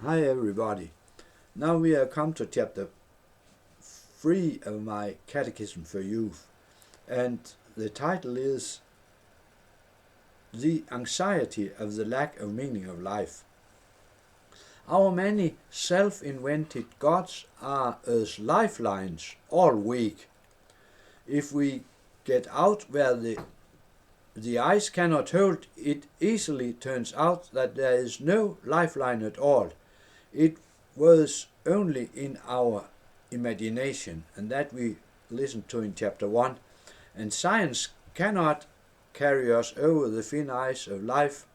Hi everybody. Now we have come to chapter 3 of my Catechism for Youth, and the title is The Anxiety of the Lack of Meaning of Life. Our many self-invented gods are as lifelines, all weak. If we get out where the ice cannot hold, it easily turns out that there is no lifeline at all. It was only in our imagination, and that we listened to in chapter 1. And science cannot carry us over the thin ice of life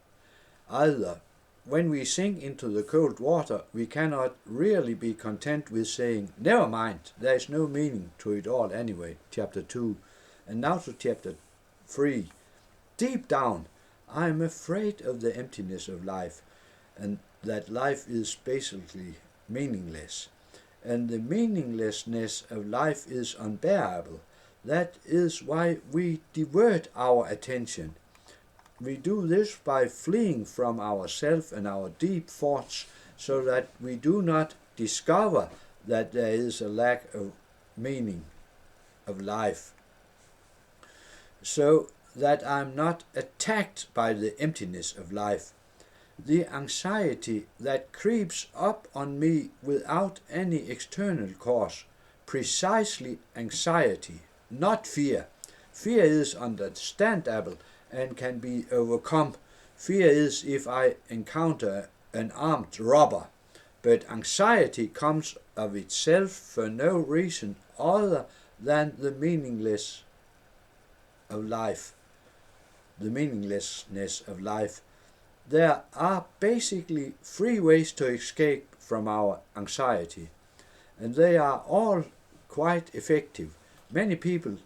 either. When we sink into the cold water, we cannot really be content with saying, never mind, there is no meaning to it all anyway, chapter 2. And now to chapter 3. Deep down, I am afraid of the emptiness of life, and that life is basically meaningless. And the meaninglessness of life is unbearable. That is why we divert our attention. We do this by fleeing from ourselves and our deep thoughts, so that we do not discover that there is a lack of meaning of life. So that I'm not attacked by the emptiness of life. The anxiety that creeps up on me without any external cause, precisely anxiety, not fear. Fear is understandable and can be overcome. Fear is if I encounter an armed robber, but anxiety comes of itself for no reason other than the meaninglessness of life. There are basically 3 ways to escape from our anxiety, and they are all quite effective. Many people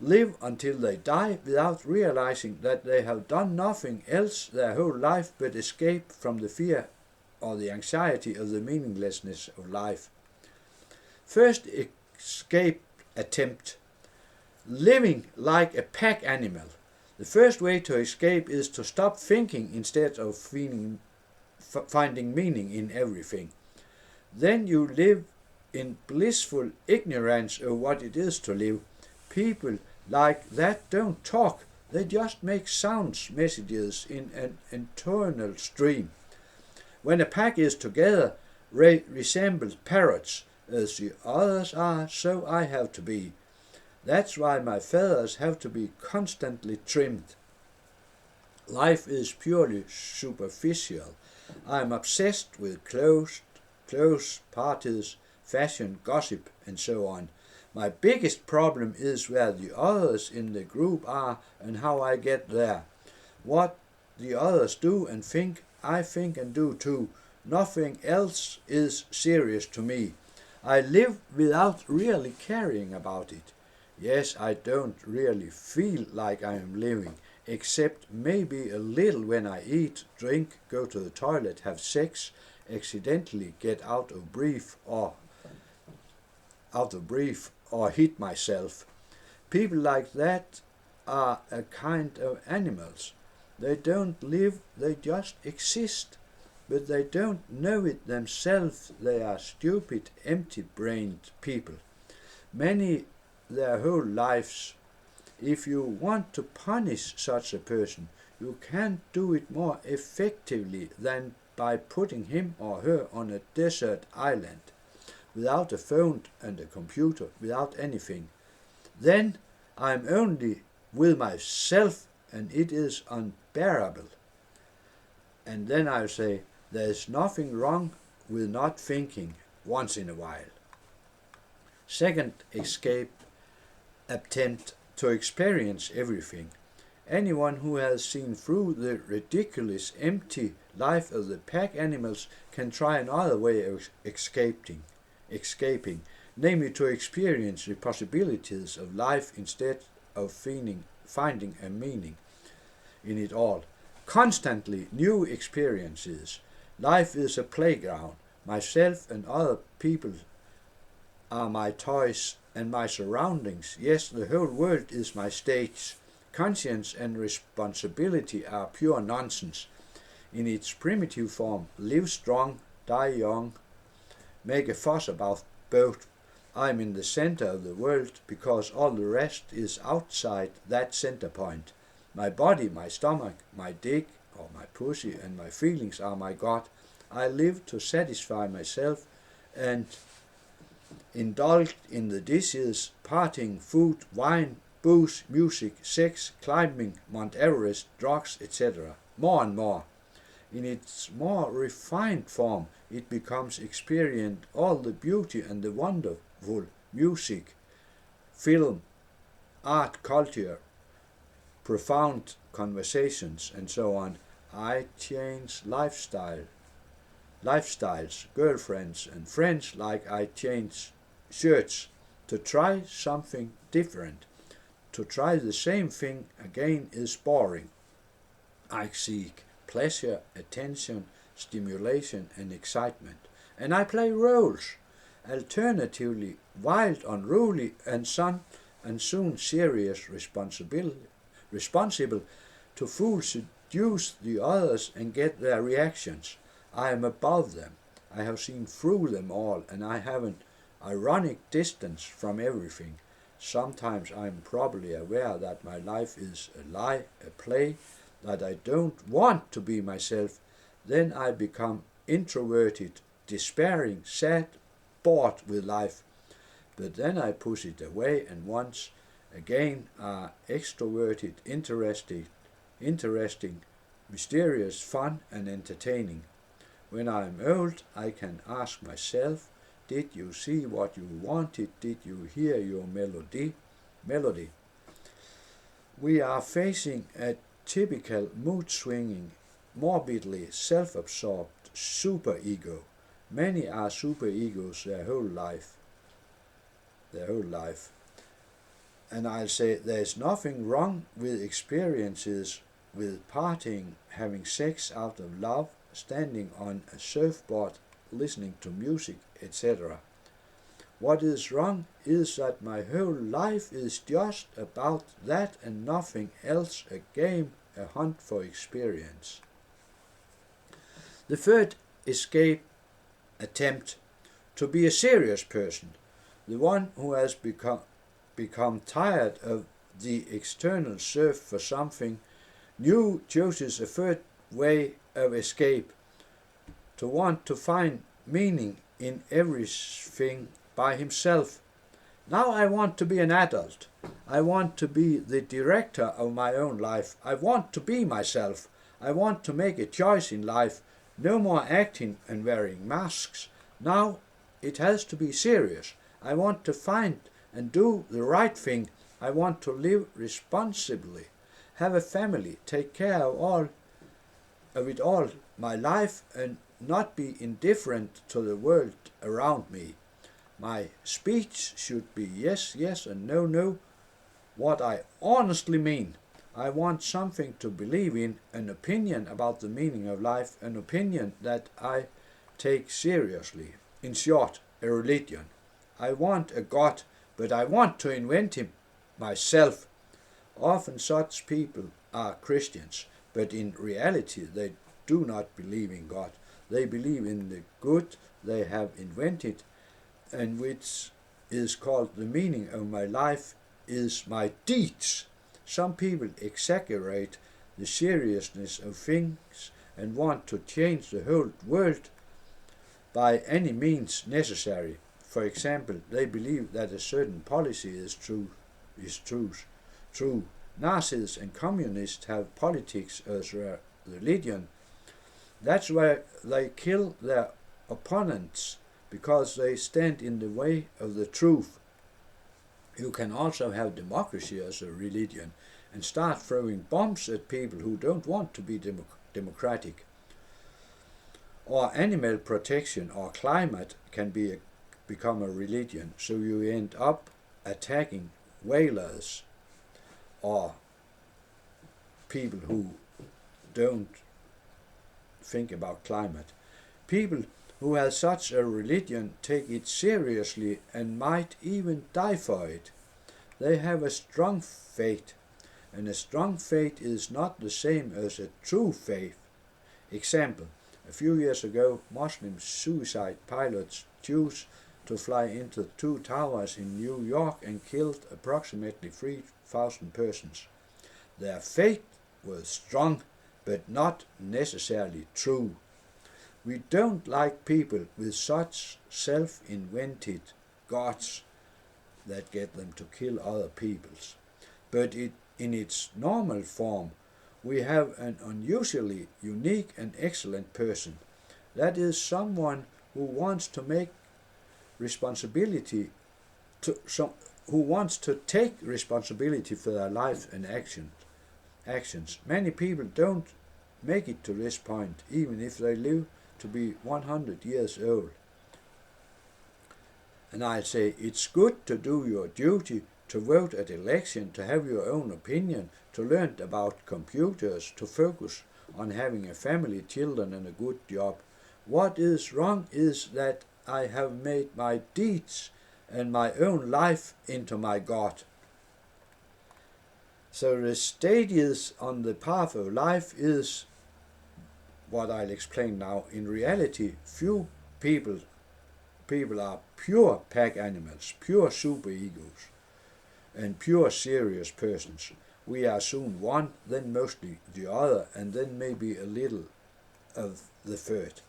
live until they die without realizing that they have done nothing else their whole life but escape from the fear or the anxiety of the meaninglessness of life. First escape attempt: living like a pack animal. The first way to escape is to stop thinking instead of finding meaning in everything. Then you live in blissful ignorance of what it is to live. People like that don't talk, they just make sounds messages in an internal stream. When a pack is together, resembles parrots. As the others are, so I have to be. That's why my feathers have to be constantly trimmed. Life is purely superficial. I am obsessed with clothes, parties, fashion, gossip, and so on. My biggest problem is where the others in the group are and how I get there. What the others do and think, I think and do too. Nothing else is serious to me. I live without really caring about it. Yes, I don't really feel like I am living, except maybe a little when I eat, drink, go to the toilet, have sex, accidentally get out of breath or hit myself. People like that are a kind of animals. They don't live, they just exist. But they don't know it themselves. They are stupid, empty-brained people. Many their whole lives. If you want to punish such a person, you can't do it more effectively than by putting him or her on a desert island, without a phone and a computer, without anything. Then I'm only with myself, and it is unbearable. And then I'll say, there's nothing wrong with not thinking once in a while. Second escape attempt: to experience everything. Anyone who has seen through the ridiculous, empty life of the pack animals can try another way of escaping, namely to experience the possibilities of life instead of finding a meaning in it all. Constantly new experiences. Life is a playground. Myself and other people are my toys and my surroundings. Yes, the whole world is my stage. Conscience and responsibility are pure nonsense. In its primitive form, live strong, die young, make a fuss about both. I'm in the center of the world because all the rest is outside that center point. My body, my stomach, my dick or my pussy and my feelings are my God. I live to satisfy myself and indulge in the dishes, partying, food, wine, booze, music, sex, climbing, Mount Everest, drugs, etc. More and more. In its more refined form, it becomes experienced all the beauty and the wonderful music, film, art, culture, profound conversations, and so on. I change lifestyles, girlfriends and friends like I change shirts. To try something different, to try the same thing again is boring. I seek pleasure, attention, stimulation and excitement. And I play roles, alternatively wild, unruly and soon serious responsible to fool, seduce the others and get their reactions. I am above them. I have seen through them all, and I have an ironic distance from everything. Sometimes I am probably aware that my life is a lie, a play, that I don't want to be myself. Then I become introverted, despairing, sad, bored with life. But then I push it away and once again are extroverted, interesting, mysterious, fun and entertaining. When I am old, I can ask myself, did you see what you wanted? Did you hear your melody? We are facing a typical mood-swinging, morbidly self-absorbed superego. Many are superegos their whole life. And I'll say there's nothing wrong with experiences with partying, having sex out of love, standing on a surfboard, listening to music, etc. What is wrong is that my whole life is just about that and nothing else, a game, a hunt for experience. The third escape attempt, to be a serious person, the one who has become tired of the external search for something new, chooses a third way of escape, to want to find meaning in everything by himself. Now I want to be an adult. I want to be the director of my own life. I want to be myself. I want to make a choice in life. No more acting and wearing masks. Now it has to be serious. I want to find and do the right thing. I want to live responsibly, have a family, take care of it all my life and not be indifferent to the world around me. My speech should be yes, yes and no, no. What I honestly mean. I want something to believe in, an opinion about the meaning of life, an opinion that I take seriously. In short, a religion. I want a God, but I want to invent him myself. Often such people are Christians, but in reality they do not believe in God. They believe in the good they have invented, and which is called the meaning of my life is my deeds. Some people exaggerate the seriousness of things and want to change the whole world by any means necessary. For example, they believe that a certain policy is true. Nazis and communists have politics as their religion. That's why they kill their opponents, because they stand in the way of the truth. You can also have democracy as a religion and start throwing bombs at people who don't want to be democratic. Or animal protection or climate can become a religion, so you end up attacking whalers or people who don't think about climate. People who have such a religion take it seriously and might even die for it. They have a strong faith, and a strong faith is not the same as a true faith. Example, A few years ago, Muslim suicide pilots chose to fly into 2 towers in New York and killed approximately 3,000 persons. Their faith was strong, but not necessarily true. We don't like people with such self-invented gods that get them to kill other peoples. But in its normal form, we have an unusually unique and excellent person. That is someone who wants to take responsibility for their life and actions. Many people don't make it to this point, even if they live to be 100 years old. And I'll say, it's good to do your duty, to vote at election, to have your own opinion, to learn about computers, to focus on having a family, children and a good job. What is wrong is that I have made my deeds and my own life into my God. So the stages on the path of life is what I'll explain now. In reality, few people are pure pack animals, pure superegos, and pure serious persons. We are soon one, then mostly the other, and then maybe a little of the third.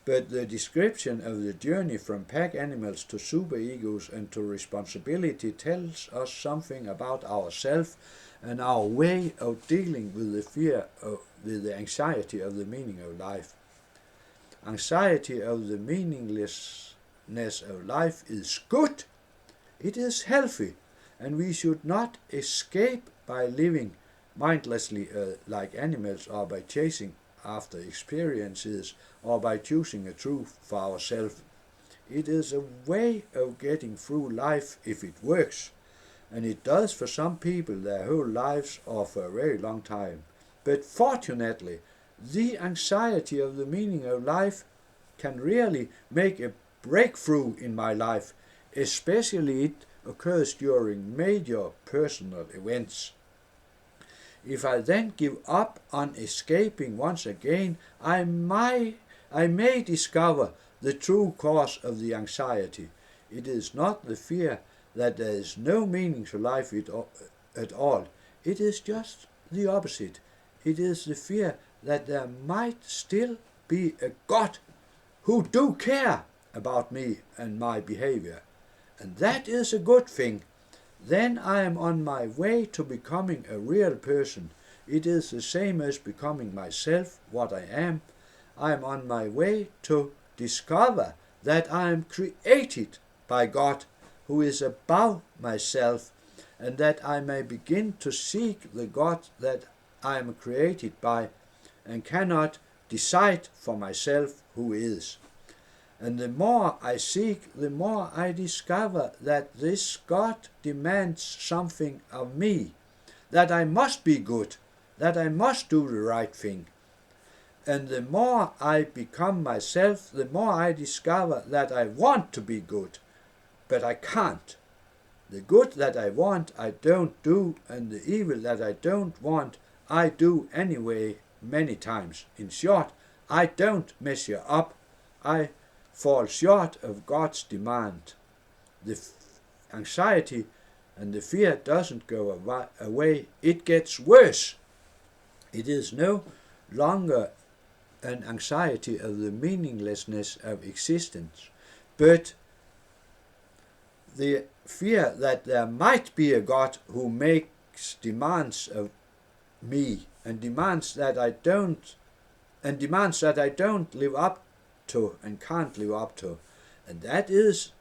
But the description of the journey from pack animals to superegos and to responsibility tells us something about ourselves and our way of dealing with the anxiety of the meaning of life. Anxiety of the meaninglessness of life is good, it is healthy, and we should not escape by living mindlessly like animals, or by chasing after experiences, or by choosing a truth for ourselves. It is a way of getting through life if it works, and it does for some people their whole lives or for a very long time. But fortunately, the anxiety of the meaning of life can really make a breakthrough in my life, especially it occurs during major personal events. If I then give up on escaping once again, I may discover the true cause of the anxiety. It is not the fear that there is no meaning to life at all. It is just the opposite. It is the fear that there might still be a God who do care about me and my behavior. And that is a good thing. Then I am on my way to becoming a real person. It is the same as becoming myself, what I am. I am on my way to discover that I am created by God, who is above myself, and that I may begin to seek the God that I am created by, and cannot decide for myself who is. And the more I seek, the more I discover that this God demands something of me, that I must be good, that I must do the right thing. And the more I become myself, the more I discover that I want to be good, but I can't. The good that I want, I don't do, and the evil that I don't want, I do anyway many times. In short, I don't measure up. I fall short of God's demand. The anxiety and the fear doesn't go away, it gets worse. It is no longer an anxiety of the meaninglessness of existence, but the fear that there might be a God who makes demands of me, and demands that I don't live up to and can't live up to. And that is,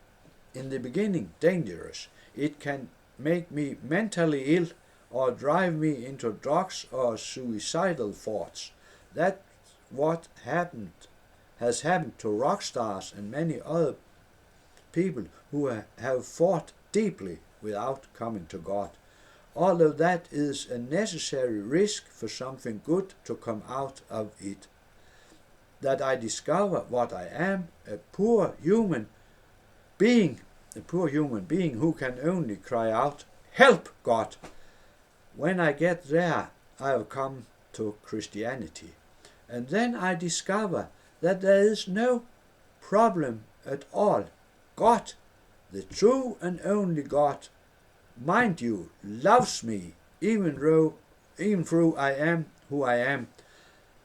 in the beginning, dangerous. It can make me mentally ill or drive me into drugs or suicidal thoughts. That's what has happened to rock stars and many other people who have fought deeply without coming to God. All of that is a necessary risk for something good to come out of it. That I discover what I am, a poor human being who can only cry out, "Help, God!" When I get there, I have come to Christianity. And then I discover that there is no problem at all. God, the true and only God, mind you, loves me, even though I am who I am.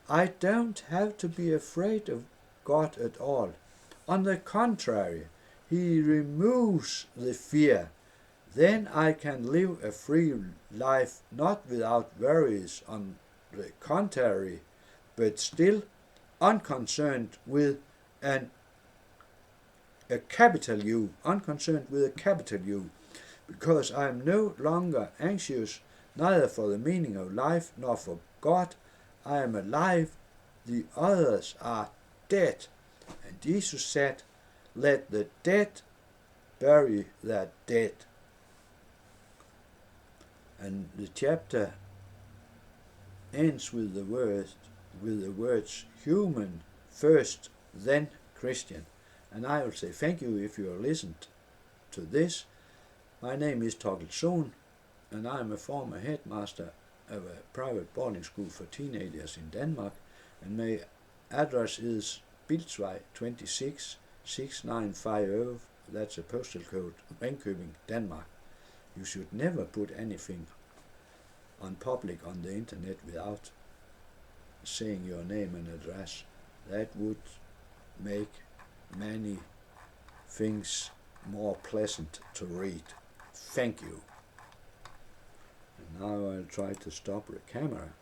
I don't have to be afraid of God at all. On the contrary, He removes the fear. Then I can live a free life, not without worries, on the contrary, but still unconcerned with a capital U, because I am no longer anxious neither for the meaning of life nor for God. I am alive, the others are dead. And Jesus said, let the dead bury their dead. And the chapter ends with the words human first, then Christian. And I will say thank you if you have listened to this. My name is Thorkil Sohn, and I am a former headmaster of a private boarding school for teenagers in Denmark, and my address is Bildtsvej 26 6950. That's a postal code, Ringkøbing, Denmark. You should never put anything on public on the internet without saying your name and address. That would make many things more pleasant to read. Thank you. And now I'll try to stop the camera.